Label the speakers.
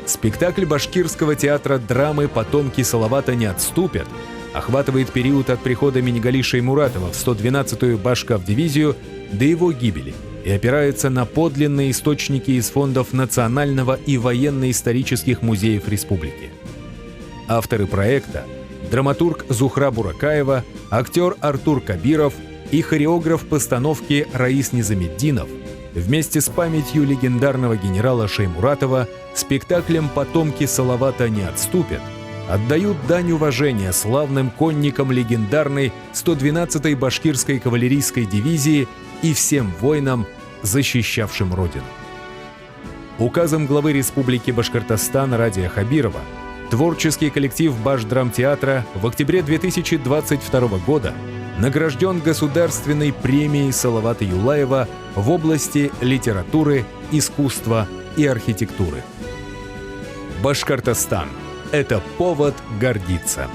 Speaker 1: Спектакль Башкирского театра драмы «Потомки Салавата не отступят» охватывает период от прихода Минигали Шаймуратова в 112-ю Башкавдивизию до его гибели и опирается на подлинные источники из фондов Национального и военно-исторических музеев республики. Авторы проекта – драматург Зухра Буракаева, актер Артур Кабиров и хореограф постановки Раис Низаметдинов вместе с памятью легендарного генерала Шаймуратова спектаклем «Потомки Салавата не отступят» отдают дань уважения славным конникам легендарной 112-й Башкирской кавалерийской дивизии и всем воинам, защищавшим Родину. Указом главы Республики Башкортостан Радия Хабирова творческий коллектив Башдрамтеатра в октябре 2022 года награжден Государственной премией Салавата Юлаева в области литературы, искусства и архитектуры. Башкортостан – это повод гордиться.